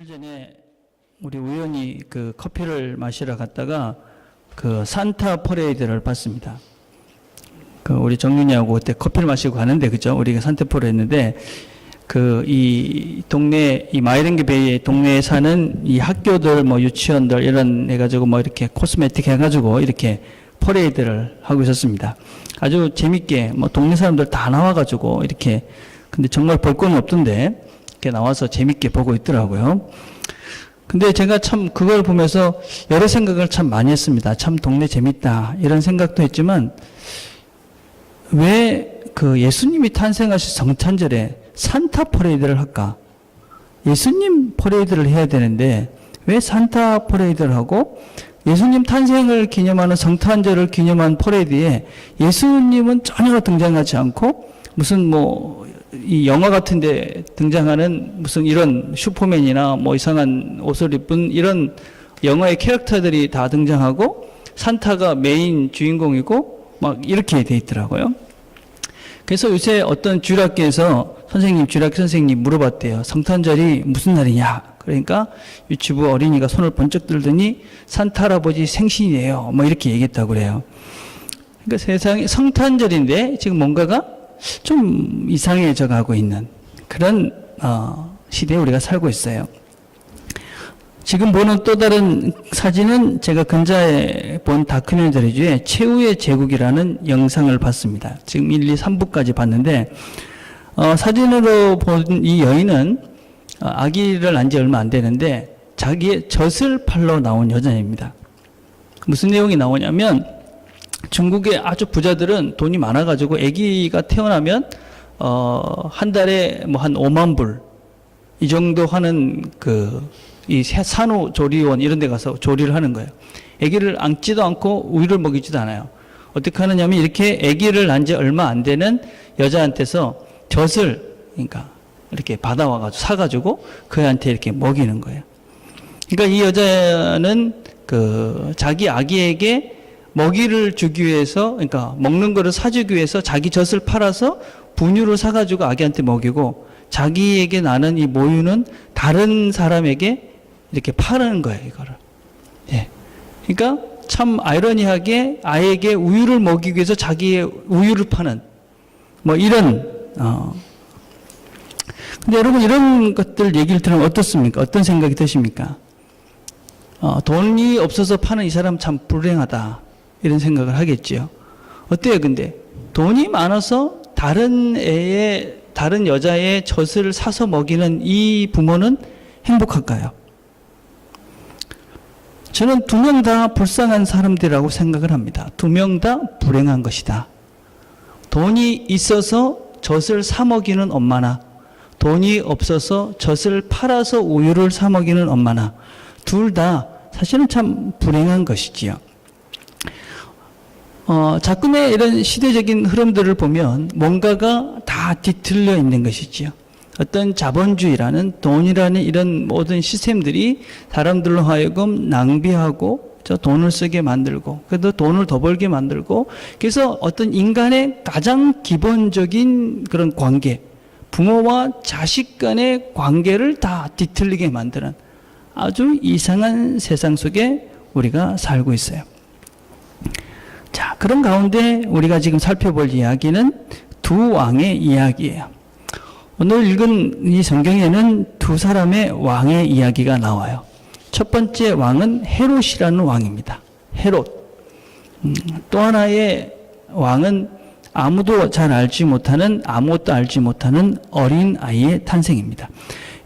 전에 우리 우연히 그 커피를 마시러 갔다가 그 산타 퍼레이드를 봤습니다. 그 우리 정윤이하고 그때 커피를 마시고 가는데, 그죠? 우리가 산타 퍼레이드 했는데, 그 이 동네, 이 마이랭게 베이의 동네에 사는 이 학교들, 뭐 유치원들 이런 해가지고 뭐 이렇게 코스메틱 해가지고 이렇게 퍼레이드를 하고 있었습니다. 아주 재밌게 뭐 동네 사람들 다 나와가지고 이렇게, 근데 정말 볼 건 없던데 이렇게 나와서 재밌게 보고 있더라고요. 근데 제가 참 그걸 보면서 여러 생각을 참 많이 했습니다. 참 동네 재밌다 이런 생각도 했지만, 왜 그 예수님이 탄생하신 성탄절에 산타 퍼레이드를 할까? 예수님 퍼레이드를 해야 되는데 왜 산타 퍼레이드를 하고, 예수님 탄생을 기념하는 성탄절을 기념한 퍼레이드에 예수님은 전혀 등장하지 않고, 무슨 뭐 이 영화 같은데 등장하는 무슨 이런 슈퍼맨이나 뭐 이상한 옷을 입은 이런 영화의 캐릭터들이 다 등장하고, 산타가 메인 주인공이고 막 이렇게 돼 있더라고요. 그래서 요새 어떤 주일학교에서 주일학교 선생님 물어봤대요. 성탄절이 무슨 날이냐? 그러니까 유치부 어린이가 손을 번쩍 들더니 산타 할아버지 생신이에요, 뭐 이렇게 얘기했다고 그래요. 그러니까 세상에 성탄절인데 지금 뭔가가 좀 이상해져 가고 있는 그런 시대에 우리가 살고 있어요. 지금 보는 또 다른 사진은 제가 근자에 본 다큐멘터리 중에 최후의 제국이라는 영상을 봤습니다. 지금 1, 2, 3부까지 봤는데, 사진으로 본 이 여인은 아기를 낳은 지 얼마 안 되는데 자기의 젖을 팔러 나온 여자입니다. 무슨 내용이 나오냐면, 중국의 아주 부자들은 돈이 많아가지고 아기가 태어나면 한 달에 뭐 한 5만 불 이 정도 하는 이 산후조리원 이런 데 가서 조리를 하는 거예요. 아기를 안지도 않고 우유를 먹이지도 않아요. 어떻게 하느냐면, 이렇게 아기를 낳은 지 얼마 안 되는 여자한테서 젖을, 그러니까 이렇게 받아와가지고 사가지고 그 애한테 이렇게 먹이는 거예요. 그러니까 이 여자는 자기 아기에게 먹이를 주기 위해서, 그러니까 먹는 거를 사주기 위해서 자기 젖을 팔아서 분유를 사가지고 아기한테 먹이고, 자기에게 나는 이 모유는 다른 사람에게 이렇게 파는 거예요, 이거를. 예. 그러니까 참 아이러니하게 아이에게 우유를 먹이기 위해서 자기의 우유를 파는, 뭐 이런, 근데 여러분, 이런 것들 얘기를 들으면 어떻습니까? 어떤 생각이 드십니까? 돈이 없어서 파는 이 사람 참 불행하다, 이런 생각을 하겠지요. 어때요, 근데? 돈이 많아서 다른 여자의 젖을 사서 먹이는 이 부모는 행복할까요? 저는 두 명 다 불쌍한 사람들이라고 생각을 합니다. 두 명 다 불행한 것이다. 돈이 있어서 젖을 사 먹이는 엄마나, 돈이 없어서 젖을 팔아서 우유를 사 먹이는 엄마나, 둘 다 사실은 참 불행한 것이지요. 자꾸의 이런 시대적인 흐름들을 보면 뭔가가 다 뒤틀려 있는 것이지요. 어떤 자본주의라는, 돈이라는 이런 모든 시스템들이 사람들로 하여금 낭비하고 돈을 쓰게 만들고, 그래도 돈을 더 벌게 만들고, 그래서 어떤 인간의 가장 기본적인 그런 관계, 부모와 자식 간의 관계를 다 뒤틀리게 만드는 아주 이상한 세상 속에 우리가 살고 있어요. 자, 그런 가운데 우리가 지금 살펴볼 이야기는 두 왕의 이야기예요. 오늘 읽은 이 성경에는 두 사람의 왕의 이야기가 나와요. 첫 번째 왕은 헤롯이라는 왕입니다. 헤롯. 또 하나의 왕은 아무것도 알지 못하는 어린 아이의 탄생입니다.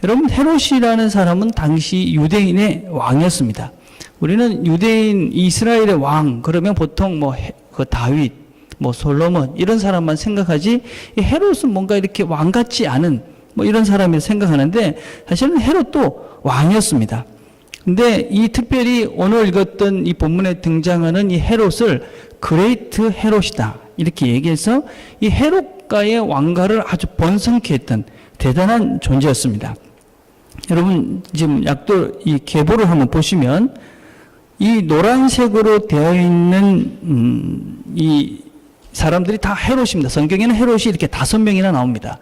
여러분, 헤롯이라는 사람은 당시 유대인의 왕이었습니다. 우리는 유대인 이스라엘의 왕 그러면 보통 다윗, 솔로몬 이런 사람만 생각하지, 이 헤롯은 뭔가 이렇게 왕 같지 않은 이런 사람을 생각하는데, 사실은 헤롯도 왕이었습니다. 근데 이 특별히 오늘 읽었던 이 본문에 등장하는 이 헤롯을 그레이트 헤롯이다 이렇게 얘기해서 이 헤롯과의 왕가를 아주 번성케 했던 대단한 존재였습니다. 여러분, 지금 이 계보를 한번 보시면 이 노란색으로 되어 있는 이 사람들이 다 헤롯입니다. 성경에는 헤롯이 이렇게 5명이나 나옵니다.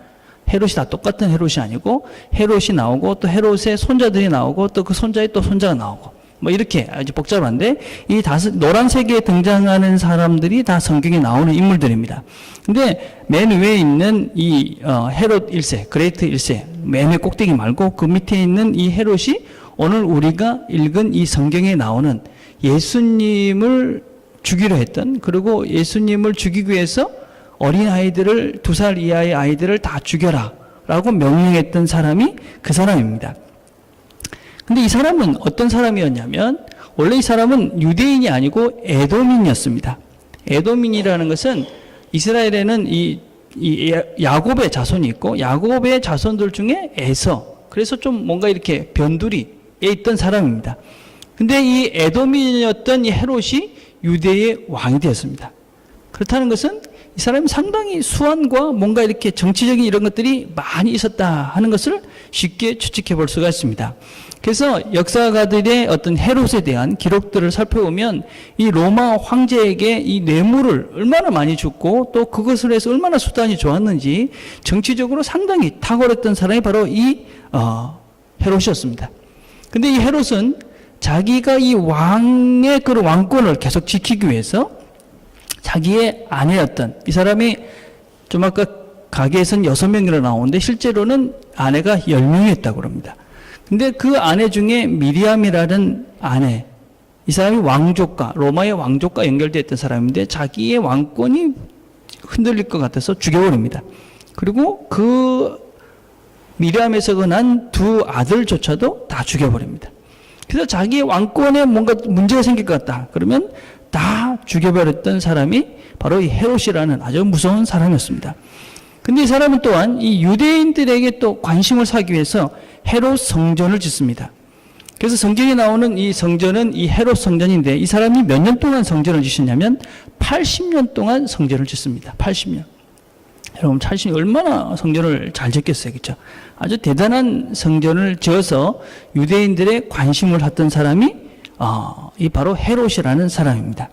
헤롯이 다 똑같은 헤롯이 아니고 헤롯이 나오고 또 헤롯의 손자들이 나오고 또 그 손자의 또 손자가 나오고 뭐 이렇게 아주 복잡한데 이 노란색에 등장하는 사람들이 다 성경에 나오는 인물들입니다. 근데 맨 위에 있는 이 헤롯 1세, 그레이트 1세, 맨 위 꼭대기 말고 그 밑에 있는 이 헤롯이 오늘 우리가 읽은 이 성경에 나오는 예수님을 죽이려 했던, 그리고 예수님을 죽이기 위해서 어린아이들을, 2살 이하의 아이들을 다 죽여라 라고 명령했던 사람이 그 사람입니다. 근데 이 사람은 어떤 사람이었냐면 원래 이 사람은 유대인이 아니고 에돔인이었습니다. 에돔인이라는 것은 이스라엘에는 이 야곱의 자손이 있고 야곱의 자손들 중에 에서, 그래서 좀 뭔가 이렇게 변두리에 있던 사람입니다. 근데 이 에돔인이었던 이 헤롯이 유대의 왕이 되었습니다. 그렇다는 것은 이 사람이 상당히 수완과 뭔가 이렇게 정치적인 이런 것들이 많이 있었다 하는 것을 쉽게 추측해 볼 수가 있습니다. 그래서 역사가들의 어떤 헤롯에 대한 기록들을 살펴보면 이 로마 황제에게 이 뇌물을 얼마나 많이 줬고 또 그것을 해서 얼마나 수단이 좋았는지 정치적으로 상당히 탁월했던 사람이 바로 이 헤롯이었습니다. 근데 이 헤롯은 자기가 이 왕의 그 왕권을 계속 지키기 위해서 자기의 아내였던 이 사람이 좀 아까 가게에서는 6명이라 나오는데 실제로는 아내가 10명이었다고 그럽니다. 근데 그 아내 중에 미리암이라는 아내, 이 사람이 왕족과, 로마의 왕족과 연결되어 있던 사람인데 자기의 왕권이 흔들릴 것 같아서 죽여버립니다. 그리고 그 미리암에서 난 2 아들조차도 다 죽여버립니다. 그래서 자기의 왕권에 뭔가 문제가 생길 것 같다. 그러면 다 죽여버렸던 사람이 바로 이 헤롯이라는 아주 무서운 사람이었습니다. 근데 이 사람은 또한 이 유대인들에게 또 관심을 사기 위해서 헤롯 성전을 짓습니다. 그래서 성경에 나오는 이 성전은 이 헤롯 성전인데 이 사람이 몇 년 동안 성전을 짓었냐면 80년 동안 성전을 짓습니다. 80년. 여러분 80년 얼마나 성전을 잘 짓겠어요. 그렇죠? 아주 대단한 성전을 지어서 유대인들의 관심을 받던 사람이 이 바로 헤롯이라는 사람입니다.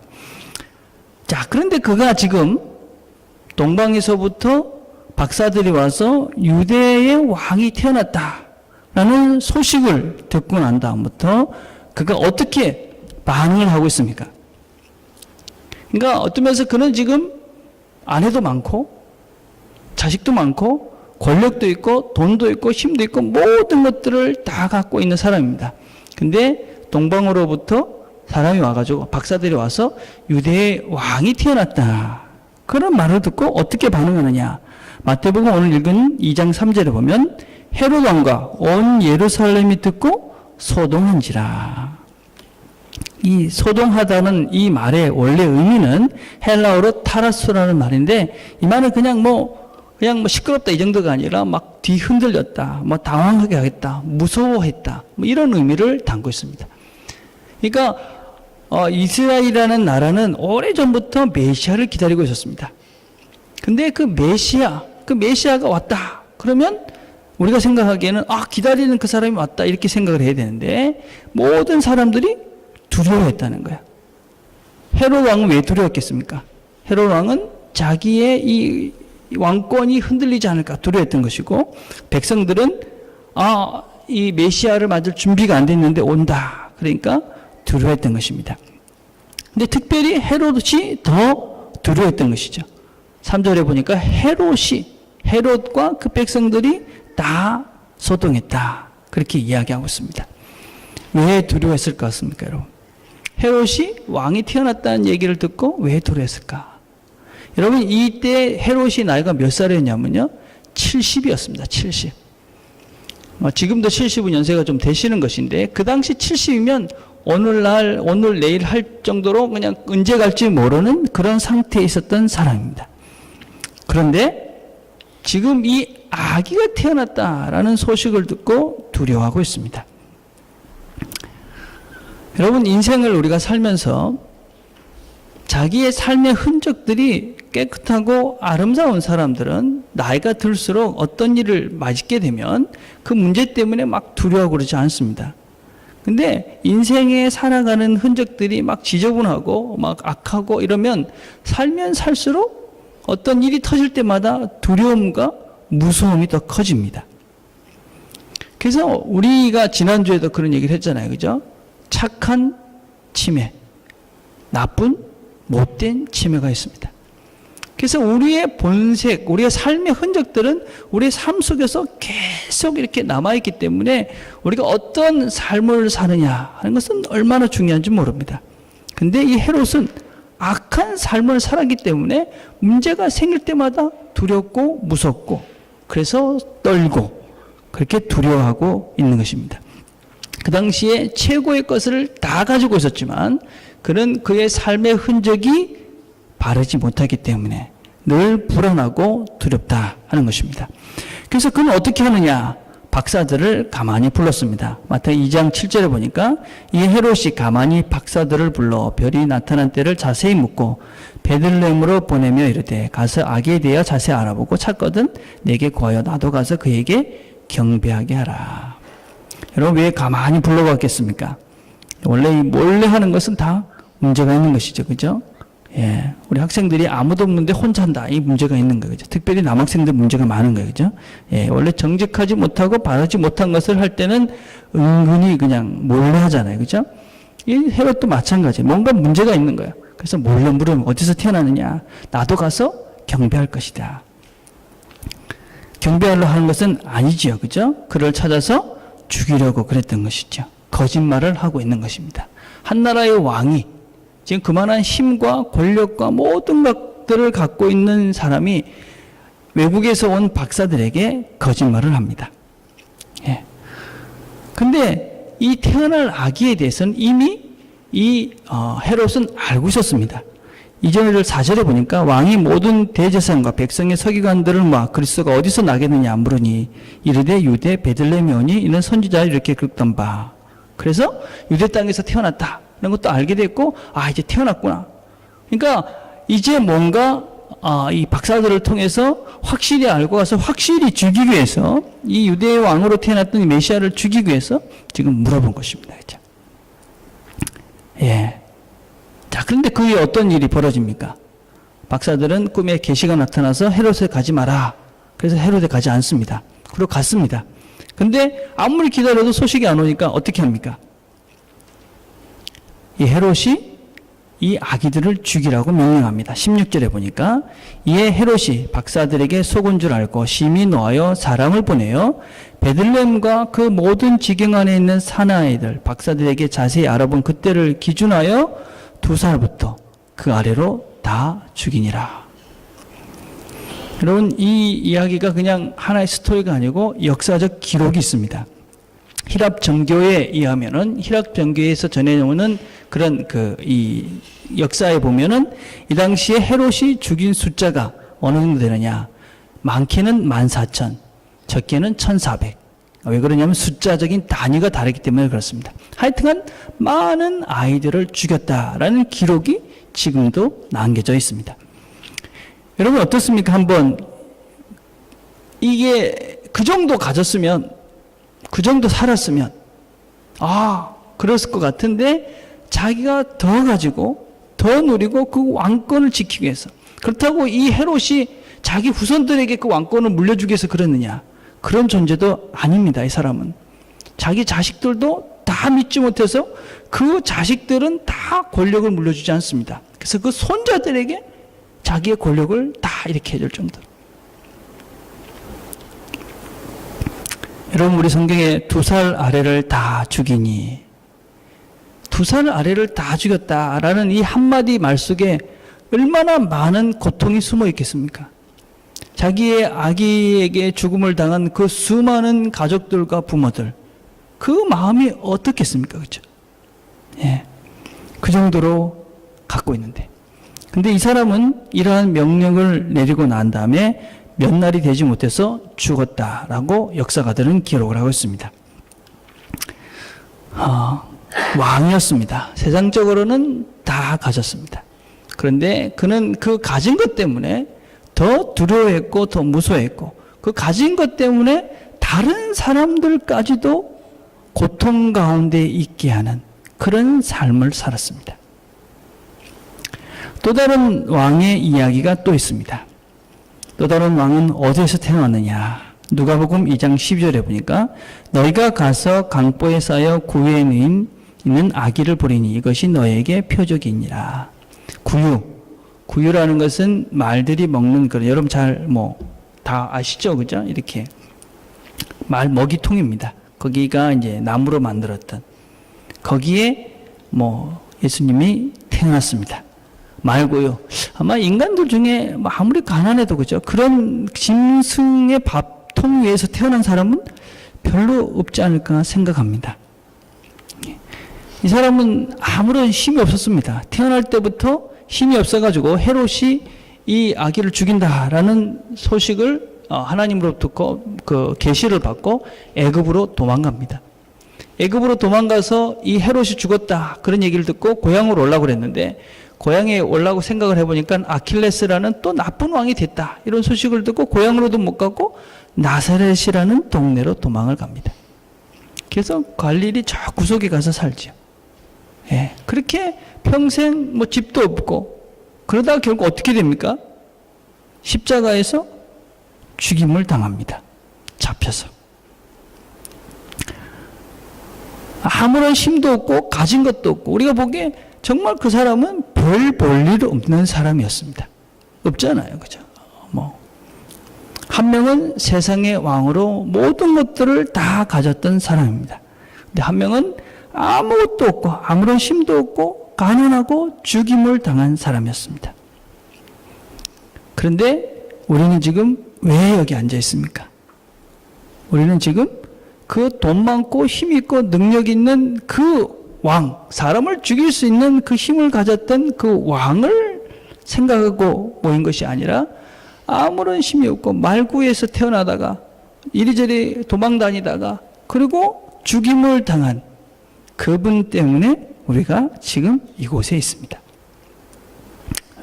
자, 그런데 그가 지금 동방에서부터 박사들이 와서 유대의 왕이 태어났다라는 소식을 듣고 난 다음부터 그가 어떻게 반응을 하고 있습니까? 그러니까 어떤 면에서 그는 지금 아내도 많고 자식도 많고 권력도 있고 돈도 있고 힘도 있고 모든 것들을 다 갖고 있는 사람입니다. 근데 동방으로부터 사람이 와가지고 박사들이 와서 유대의 왕이 태어났다. 그런 말을 듣고 어떻게 반응하느냐. 마태복음 오늘 읽은 2장 3절에 보면 헤롯 왕과 온 예루살렘이 듣고 소동한지라. 이 소동하다는 이 말의 원래 의미는 헬라어로 타라수라는 말인데 이 말은 그냥 뭐 시끄럽다 이 정도가 아니라 막 뒤흔들렸다, 뭐 당황하게 하겠다, 무서워했다, 뭐 이런 의미를 담고 있습니다. 그러니까 이스라엘이라는 나라는 오래전부터 메시아를 기다리고 있었습니다. 근데 그 메시아가 왔다. 그러면 우리가 생각하기에는 기다리는 그 사람이 왔다 이렇게 생각을 해야 되는데 모든 사람들이 두려워했다는 거야. 헤롯 왕은 왜 두려웠겠습니까? 헤롯 왕은 자기의 이 왕권이 흔들리지 않을까 두려워했던 것이고 백성들은 이 메시아를 맞을 준비가 안 됐는데 온다. 그러니까 두려워했던 것입니다. 근데 특별히 헤롯이 더 두려워했던 것이죠. 3절에 보니까 헤롯과 그 백성들이 다 소동했다. 그렇게 이야기하고 있습니다. 왜 두려워했을 것 같습니까, 여러분? 헤롯이 왕이 태어났다는 얘기를 듣고 왜 두려워했을까? 여러분, 이때 헤롯이 나이가 몇 살이었냐면요. 70이었습니다. 70. 지금도 70은 연세가 좀 되시는 것인데, 그 당시 70이면 오늘 내일 할 정도로 그냥 언제 갈지 모르는 그런 상태에 있었던 사람입니다. 그런데 지금 이 아기가 태어났다라는 소식을 듣고 두려워하고 있습니다. 여러분, 인생을 우리가 살면서 자기의 삶의 흔적들이 깨끗하고 아름다운 사람들은 나이가 들수록 어떤 일을 맞게 되면 그 문제 때문에 막 두려워하고 그러지 않습니다. 근데 인생에 살아가는 흔적들이 막 지저분하고 막 악하고 이러면 살면 살수록 어떤 일이 터질 때마다 두려움과 무서움이 더 커집니다. 그래서 우리가 지난주에도 그런 얘기를 했잖아요. 그죠? 착한 치매, 나쁜 못된 치매가 있습니다. 그래서 우리의 본색, 우리의 삶의 흔적들은 우리의 삶 속에서 계속 이렇게 남아있기 때문에 우리가 어떤 삶을 사느냐 하는 것은 얼마나 중요한지 모릅니다. 근데 이 헤롯은 악한 삶을 살았기 때문에 문제가 생길 때마다 두렵고 무섭고 그래서 떨고 그렇게 두려워하고 있는 것입니다. 그 당시에 최고의 것을 다 가지고 있었지만 그는 그의 삶의 흔적이 바르지 못하기 때문에 늘 불안하고 두렵다 하는 것입니다. 그래서 그는 어떻게 하느냐? 박사들을 가만히 불렀습니다. 마태복음 2장 7절에 보니까 이 헤롯이 가만히 박사들을 불러 별이 나타난 때를 자세히 묻고 베들레헴으로 보내며 이르되 가서 아기에 대하여 자세히 알아보고 찾거든 내게 구하여 나도 가서 그에게 경배하게 하라. 여러분 왜 가만히 불러봤겠습니까? 원래 이 몰래 하는 것은 다 문제가 있는 것이죠. 그죠? 예. 우리 학생들이 아무도 없는데 혼자 한다. 이 문제가 있는 거죠. 특별히 남학생들 문제가 많은 거예요. 그죠? 예. 원래 정직하지 못하고 바르지 못한 것을 할 때는 은근히 그냥 몰래 하잖아요. 그죠? 이 헤롯도 마찬가지예요. 뭔가 문제가 있는 거예요. 그래서 몰래 물으면 어디서 태어나느냐? 나도 가서 경배할 것이다. 경배하려 하는 것은 아니지요. 그죠? 그를 찾아서 죽이려고 그랬던 것이죠. 거짓말을 하고 있는 것입니다. 한 나라의 왕이 지금 그만한 힘과 권력과 모든 것들을 갖고 있는 사람이 외국에서 온 박사들에게 거짓말을 합니다. 예. 근데 이 태어날 아기에 대해서는 이미 이 헤롯은 알고 있었습니다. 이전을 4절에 보니까 왕이 모든 대제사장과 백성의 서기관들을 모아 그리스도가 어디서 나겠느냐 물으니 이르되 유대 베들레헴에 오니 이는 선지자를 이렇게 긁던 바. 그래서 유대 땅에서 태어났다. 이런 것도 알게 됐고, 아, 이제 태어났구나. 그러니까, 이제 뭔가, 이 박사들을 통해서 확실히 알고 가서 확실히 죽이기 위해서, 이 유대의 왕으로 태어났던 이 메시아를 죽이기 위해서 지금 물어본 것입니다. 그죠? 예. 자, 그런데 그 후에 어떤 일이 벌어집니까? 박사들은 꿈에 계시가 나타나서 헤롯에 가지 마라. 그래서 헤롯에 가지 않습니다. 그리고 갔습니다. 근데 아무리 기다려도 소식이 안 오니까 어떻게 합니까? 이 헤롯이 이 아기들을 죽이라고 명령합니다. 16절에 보니까 이에 헤롯이 박사들에게 속은 줄 알고 심히 노하여 사람을 보내요. 베들레헴과 그 모든 지경 안에 있는 사나이들 박사들에게 자세히 알아본 그때를 기준하여 2살부터 그 아래로 다 죽이니라. 여러분 이 이야기가 그냥 하나의 스토리가 아니고 역사적 기록이 있습니다. 히랍 정교에 의하면은 히랍 정교에서 전해오는 그런 이 역사에 보면은 이 당시에 헤롯이 죽인 숫자가 어느 정도 되느냐? 많게는 14,000, 적게는 1,400. 왜 그러냐면 숫자적인 단위가 다르기 때문에 그렇습니다. 하여튼간 많은 아이들을 죽였다라는 기록이 지금도 남겨져 있습니다. 여러분 어떻습니까? 한번 이게 그 정도 가졌으면 그 정도 살았으면 그랬을 것 같은데 자기가 더 가지고 더 누리고 그 왕권을 지키기 위해서 그렇다고 이 헤롯이 자기 후손들에게 그 왕권을 물려주기 위해서 그랬느냐? 그런 존재도 아닙니다. 이 사람은 자기 자식들도 다 믿지 못해서 그 자식들은 다 권력을 물려주지 않습니다. 그래서 그 손자들에게 자기의 권력을 다 이렇게 해줄 정도로. 여러분 우리 성경에 2살 아래를 다 죽이니 2살 아래를 다 죽였다라는 이 한마디 말 속에 얼마나 많은 고통이 숨어 있겠습니까? 자기의 아기에게 죽음을 당한 그 수많은 가족들과 부모들 그 마음이 어떻겠습니까? 그렇죠? 예. 그 정도로 갖고 있는데 근데 이 사람은 이러한 명령을 내리고 난 다음에 몇 날이 되지 못해서 죽었다라고 역사가들은 기록을 하고 있습니다. 왕이었습니다. 세상적으로는 다 가졌습니다. 그런데 그는 그 가진 것 때문에 더 두려워했고 더 무서워했고 그 가진 것 때문에 다른 사람들까지도 고통 가운데 있게 하는 그런 삶을 살았습니다. 또 다른 왕의 이야기가 또 있습니다. 또 다른 왕은 어디에서 태어났느냐? 누가복음 2장 12절에 보니까 너희가 가서 강보에 쌓여 구유에 있는 아기를 보리니 이것이 너에게 표적이니라. 구유라는 것은 말들이 먹는 그런, 여러분 잘 다 아시죠? 그죠? 이렇게 말 먹이통입니다. 거기가 이제 나무로 만들었던, 거기에 예수님이 태어났습니다. 말고요. 아마 인간들 중에 아무리 가난해도 그죠? 그런 짐승의 밥통 위에서 태어난 사람은 별로 없지 않을까 생각합니다. 이 사람은 아무런 힘이 없었습니다. 태어날 때부터 힘이 없어가지고 헤롯이 이 아기를 죽인다라는 소식을 하나님으로부터 그 계시를 받고 애굽으로 도망갑니다. 애굽으로 도망가서 이 헤롯이 죽었다 그런 얘기를 듣고 고향으로 오려고 그랬는데, 고향에 오려고 생각을 해보니까 아킬레스라는 또 나쁜 왕이 됐다 이런 소식을 듣고 고향으로도 못 가고 나사렛이라는 동네로 도망을 갑니다. 그래서 갈릴리 저 구석에 가서 살죠. 예, 그렇게 평생 집도 없고 그러다가 결국 어떻게 됩니까? 십자가에서 죽임을 당합니다. 잡혀서. 아무런 힘도 없고 가진 것도 없고, 우리가 보기에 정말 그 사람은 별 볼 일 없는 사람이었습니다. 없잖아요. 그죠? 한 명은 세상의 왕으로 모든 것들을 다 가졌던 사람입니다. 근데 한 명은 아무것도 없고 아무런 힘도 없고 가난하고 죽임을 당한 사람이었습니다. 그런데 우리는 지금 왜 여기 앉아 있습니까? 우리는 지금 그 돈 많고 힘 있고 능력 있는 그 왕, 사람을 죽일 수 있는 그 힘을 가졌던 그 왕을 생각하고 모인 것이 아니라 아무런 힘이 없고 말구에서 태어나다가 이리저리 도망 다니다가 그리고 죽임을 당한 그분 때문에 우리가 지금 이곳에 있습니다.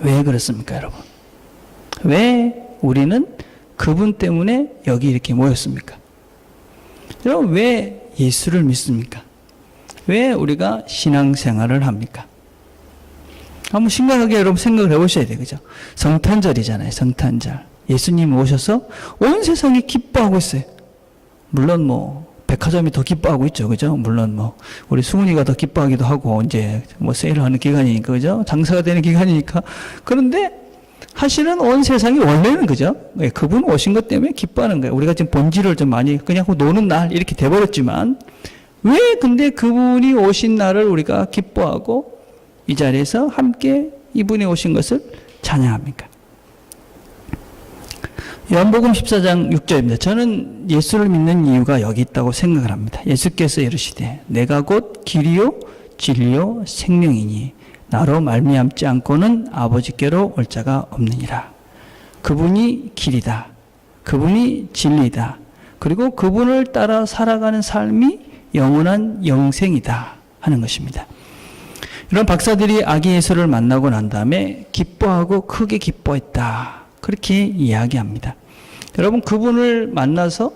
왜 그렇습니까, 여러분? 왜 우리는 그분 때문에 여기 이렇게 모였습니까? 여러분, 왜 예수를 믿습니까? 왜 우리가 신앙생활을 합니까? 한번 심각하게 여러분 생각을 해보셔야 돼요. 그죠? 성탄절이잖아요. 성탄절. 예수님이 오셔서 온 세상이 기뻐하고 있어요. 물론 백화점이 더 기뻐하고 있죠. 그죠? 물론 우리 수근이가 더 기뻐하기도 하고, 이제 세일하는 기간이니까, 그죠? 장사가 되는 기간이니까. 그런데 사실은 온 세상이 원래는, 그죠? 그분 오신 것 때문에 기뻐하는 거예요. 우리가 지금 본질을 좀 많이 그냥 노는 날 이렇게 돼버렸지만, 왜 근데 그분이 오신 날을 우리가 기뻐하고 이 자리에서 함께 이분이 오신 것을 찬양합니까? 요한복음 14장 6절입니다. 저는 예수를 믿는 이유가 여기 있다고 생각을 합니다. 예수께서 이르시되 내가 곧 길이요 진리요 생명이니 나로 말미암지 않고는 아버지께로 올 자가 없느니라. 그분이 길이다. 그분이 진리다. 그리고 그분을 따라 살아가는 삶이 영원한 영생이다 하는 것입니다. 이런 박사들이 아기 예수를 만나고 난 다음에 기뻐하고 크게 기뻐했다. 그렇게 이야기합니다. 여러분, 그분을 만나서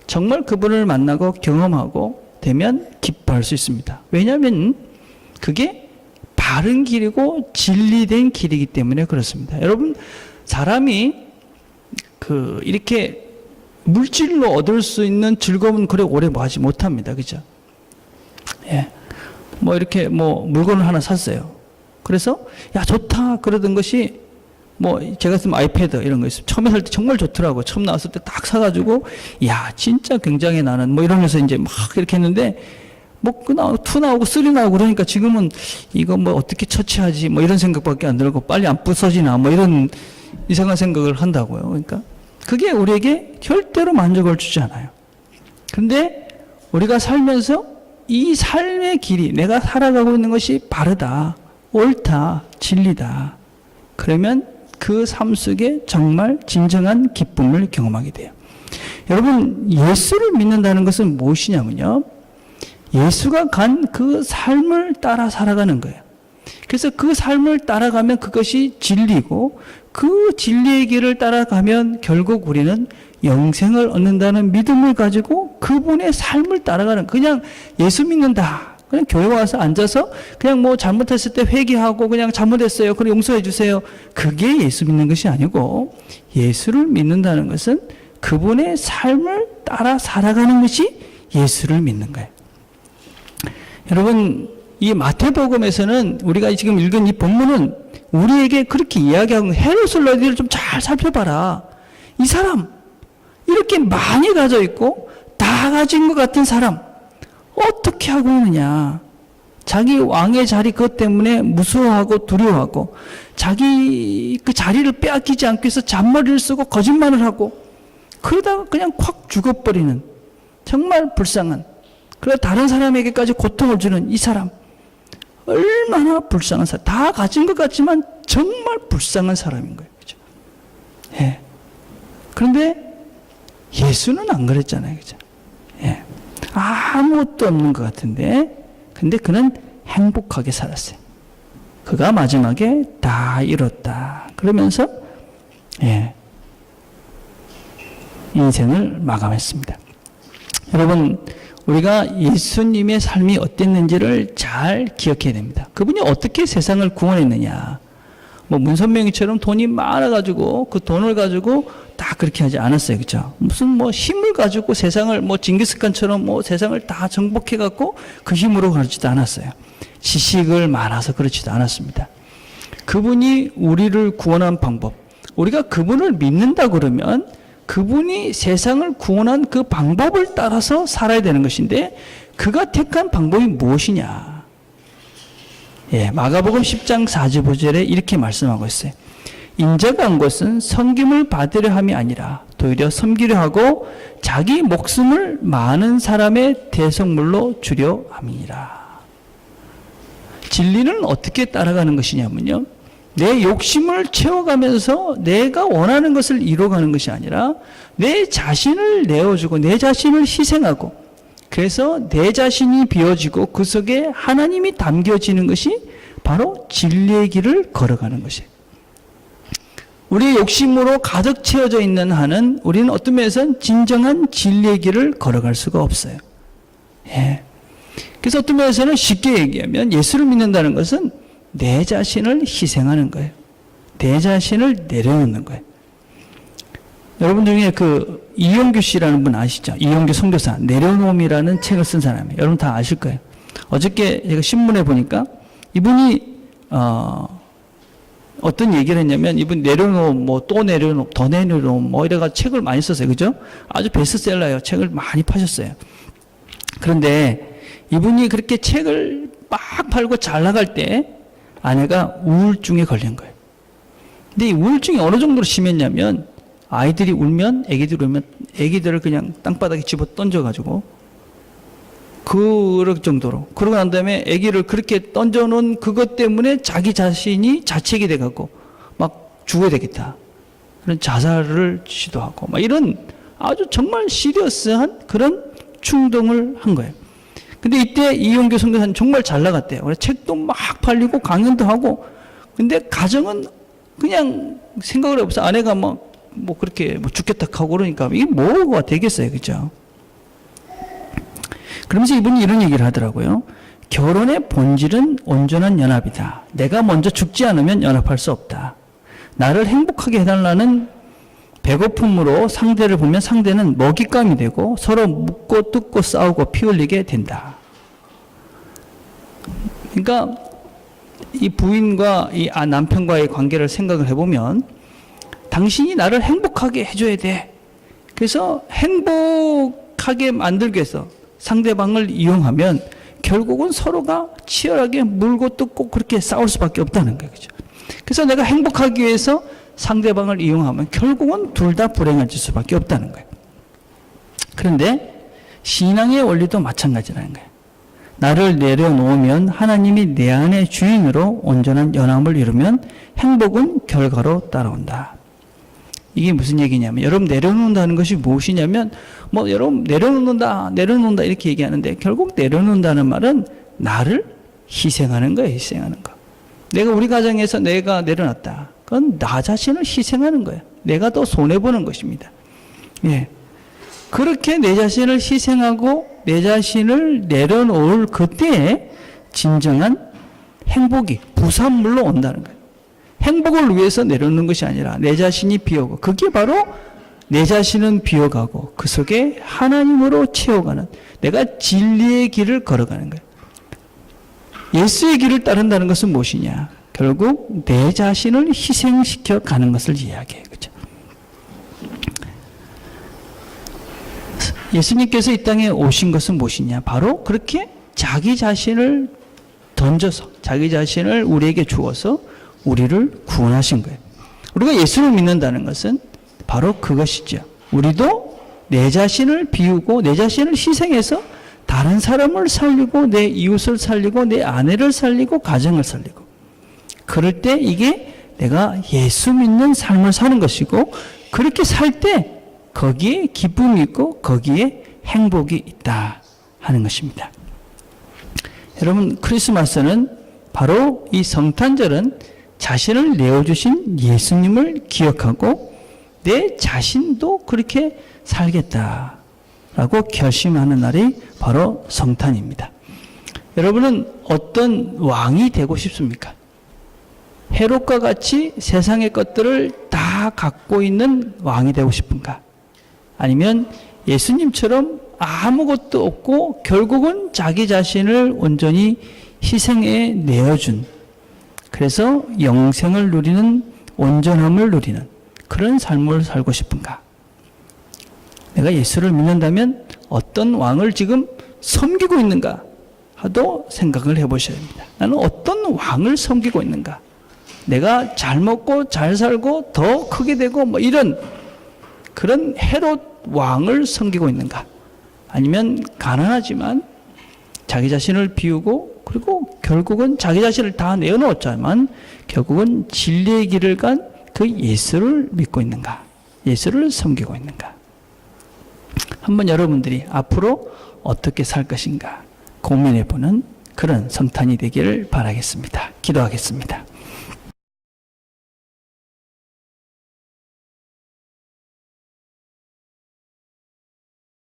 정말 그분을 만나고 경험하고 되면 기뻐할 수 있습니다. 왜냐하면 그게 바른 길이고 진리된 길이기 때문에 그렇습니다. 여러분, 사람이 이렇게 물질로 얻을 수 있는 즐거움은 그래 오래 하지 못합니다. 그죠? 예. 이렇게 물건을 하나 샀어요. 그래서 야 좋다 그러던 것이 제가 쓰면 아이패드 이런 거 있어요. 처음에 살 때 정말 좋더라고. 처음 나왔을 때 딱 사가지고 야 진짜 굉장히 나는 이러면서 이제 막 이렇게 했는데 2 나오고 3 나오고 그러니까 지금은 이거 어떻게 처치하지 이런 생각밖에 안 들고 빨리 안 부서지나 이런 이상한 생각을 한다고요. 그러니까 그게 우리에게 절대로 만족을 주지 않아요. 그런데 우리가 살면서 이 삶의 길이 내가 살아가고 있는 것이 바르다, 옳다, 진리다. 그러면 그 삶 속에 정말 진정한 기쁨을 경험하게 돼요. 여러분, 예수를 믿는다는 것은 무엇이냐면요, 예수가 간 그 삶을 따라 살아가는 거예요. 그래서 그 삶을 따라가면 그것이 진리고 그 진리의 길을 따라가면 결국 우리는 영생을 얻는다는 믿음을 가지고 그분의 삶을 따라가는, 그냥 예수 믿는다 그냥 교회 와서 앉아서 그냥 뭐 잘못했을 때 회개하고 그냥 잘못했어요. 그럼 용서해 주세요. 그게 예수 믿는 것이 아니고 예수를 믿는다는 것은 그분의 삶을 따라 살아가는 것이 예수를 믿는 거예요. 여러분, 이 마태복음에서는 우리가 지금 읽은 이 본문은 우리에게 그렇게 이야기하고 헤롯을 너희들 좀 잘 살펴봐라. 이 사람 이렇게 많이 가져 있고 다 가진 것 같은 사람 어떻게 하고 있느냐. 자기 왕의 자리 그것 때문에 무서워하고 두려워하고 자기 그 자리를 빼앗기지 않기 위해서 잔머리를 쓰고 거짓말을 하고 그러다가 그냥 콱 죽어버리는 정말 불쌍한, 그러다 다른 사람에게까지 고통을 주는 이 사람 얼마나 불쌍한 사람. 다 가진 것 같지만 정말 불쌍한 사람인 거예요. 그죠? 예. 그런데 예수는 안 그랬잖아요. 그죠? 예. 아무것도 없는 것 같은데, 근데 그는 행복하게 살았어요. 그가 마지막에 다 이뤘다. 그러면서, 예. 인생을 마감했습니다. 여러분, 우리가 예수님의 삶이 어땠는지를 잘 기억해야 됩니다. 그분이 어떻게 세상을 구원했느냐. 뭐 문선명이처럼 돈이 많아가지고 그 돈을 가지고 다 그렇게 하지 않았어요. 그죠? 무슨 뭐 힘을 가지고 세상을 뭐 징기스칸처럼 뭐 세상을 다 정복해갖고 그 힘으로 그러지도 않았어요. 지식을 많아서 그렇지도 않았습니다. 그분이 우리를 구원한 방법, 우리가 그분을 믿는다 그러면 그분이 세상을 구원한 그 방법을 따라서 살아야 되는 것인데 그가 택한 방법이 무엇이냐. 예, 마가복음 10장 45절에 이렇게 말씀하고 있어요. 인자가 온 것은 섬김을 받으려 함이 아니라 도리어 섬기려 하고 자기 목숨을 많은 사람의 대속물로 주려 함이니라. 진리는 어떻게 따라가는 것이냐면요, 내 욕심을 채워가면서 내가 원하는 것을 이루어가는 것이 아니라 내 자신을 내어주고 내 자신을 희생하고 그래서 내 자신이 비워지고 그 속에 하나님이 담겨지는 것이 바로 진리의 길을 걸어가는 것이에요. 우리의 욕심으로 가득 채워져 있는 한은 우리는 어떤 면에서는 진정한 진리의 길을 걸어갈 수가 없어요. 예. 그래서 어떤 면에서는 쉽게 얘기하면 예수를 믿는다는 것은 내 자신을 희생하는 거예요. 내 자신을 내려놓는 거예요. 여러분 중에 그 이용규 씨라는 분 아시죠? 이용규 선교사 내려놓음이라는 책을 쓴 사람이에요. 여러분 다 아실 거예요. 어저께 제가 신문에 보니까 이분이 어떤 얘기를 했냐면 이분 내려놓음, 뭐 또 내려놓음, 더 내려놓음, 뭐 이래가 책을 많이 썼어요. 그죠? 아주 베스트셀러예요. 책을 많이 파셨어요. 그런데 이분이 그렇게 책을 막 팔고 잘 나갈 때 아내가 우울증에 걸린 거예요. 근데 이 우울증이 어느 정도로 심했냐면 아이들이 울면, 애기들이 울면 애기들을 그냥 땅바닥에 집어 던져가지고 그럴 정도로. 그러고 난 다음에 애기를 그렇게 던져놓은 그것 때문에 자기 자신이 자책이 돼갖고 막 죽어야 되겠다. 그런 자살을 시도하고 막 이런 아주 정말 시리어스한 그런 충동을 한 거예요. 근데 이때 이용규 선교사는 정말 잘 나갔대요. 그래서 책도 막 팔리고 강연도 하고. 근데 가정은 그냥 생각을 해보세요. 아내가 뭐 그렇게 뭐 죽겠다 하고 그러니까 이게 뭐가 되겠어요. 그죠? 그러면서 이분이 이런 얘기를 하더라고요. 결혼의 본질은 온전한 연합이다. 내가 먼저 죽지 않으면 연합할 수 없다. 나를 행복하게 해달라는 배고픔으로 상대를 보면 상대는 먹잇감이 되고 서로 묻고 뜯고 싸우고 피 흘리게 된다. 그러니까 이 부인과 이 남편과의 관계를 생각을 해보면 당신이 나를 행복하게 해줘야 돼. 그래서 행복하게 만들기 위해서 상대방을 이용하면 결국은 서로가 치열하게 물고 뜯고 그렇게 싸울 수밖에 없다는 거예요. 그죠? 그래서 내가 행복하기 위해서 상대방을 이용하면 결국은 둘 다 불행해질 수밖에 없다는 거예요. 그런데 신앙의 원리도 마찬가지라는 거예요. 나를 내려놓으면 하나님이 내 안의 주인으로 온전한 연합을 이루면 행복은 결과로 따라온다. 이게 무슨 얘기냐면 여러분 내려놓는다는 것이 무엇이냐면 뭐 여러분 내려놓는다 이렇게 얘기하는데 결국 내려놓는다는 말은 나를 희생하는 거예요. 희생하는 거. 내가 우리 가정에서 내가 내려놨다. 그건 나 자신을 희생하는 거예요. 내가 더 손해보는 것입니다. 예. 그렇게 내 자신을 희생하고 내 자신을 내려놓을 그때에 진정한 행복이 부산물로 온다는 거예요. 행복을 위해서 내려놓는 것이 아니라 내 자신이 비어고, 그게 바로 내 자신은 비어가고 그 속에 하나님으로 채워가는, 내가 진리의 길을 걸어가는 거예요. 예수의 길을 따른다는 것은 무엇이냐? 결국 내 자신을 희생시켜 가는 것을 이야기해요. 그렇죠? 예수님께서 이 땅에 오신 것은 무엇이냐? 바로 그렇게 자기 자신을 던져서, 자기 자신을 우리에게 주어서 우리를 구원하신 거예요. 우리가 예수를 믿는다는 것은 바로 그것이죠. 우리도 내 자신을 비우고 내 자신을 희생해서 다른 사람을 살리고 내 이웃을 살리고 내 아내를 살리고 가정을 살리고, 그럴 때 이게 내가 예수 믿는 삶을 사는 것이고, 그렇게 살 때 거기에 기쁨이 있고 거기에 행복이 있다 하는 것입니다. 여러분, 크리스마스는 바로 이 성탄절은 자신을 내어주신 예수님을 기억하고 내 자신도 그렇게 살겠다라고 결심하는 날이 바로 성탄입니다. 여러분은 어떤 왕이 되고 싶습니까? 헤롯과 같이 세상의 것들을 다 갖고 있는 왕이 되고 싶은가? 아니면 예수님처럼 아무것도 없고 결국은 자기 자신을 온전히 희생에 내어준, 그래서 영생을 누리는, 온전함을 누리는 그런 삶을 살고 싶은가? 내가 예수를 믿는다면 어떤 왕을 지금 섬기고 있는가 하도 생각을 해보셔야 합니다. 나는 어떤 왕을 섬기고 있는가? 내가 잘 먹고 잘 살고 더 크게 되고 뭐 이런 그런 헤롯 왕을 섬기고 있는가? 아니면 가난하지만 자기 자신을 비우고, 그리고 결국은 자기 자신을 다 내어놓았지만 결국은 진리의 길을 간 그 예수를 믿고 있는가? 예수를 섬기고 있는가? 한번 여러분들이 앞으로 어떻게 살 것인가 고민해보는 그런 성탄이 되기를 바라겠습니다. 기도하겠습니다.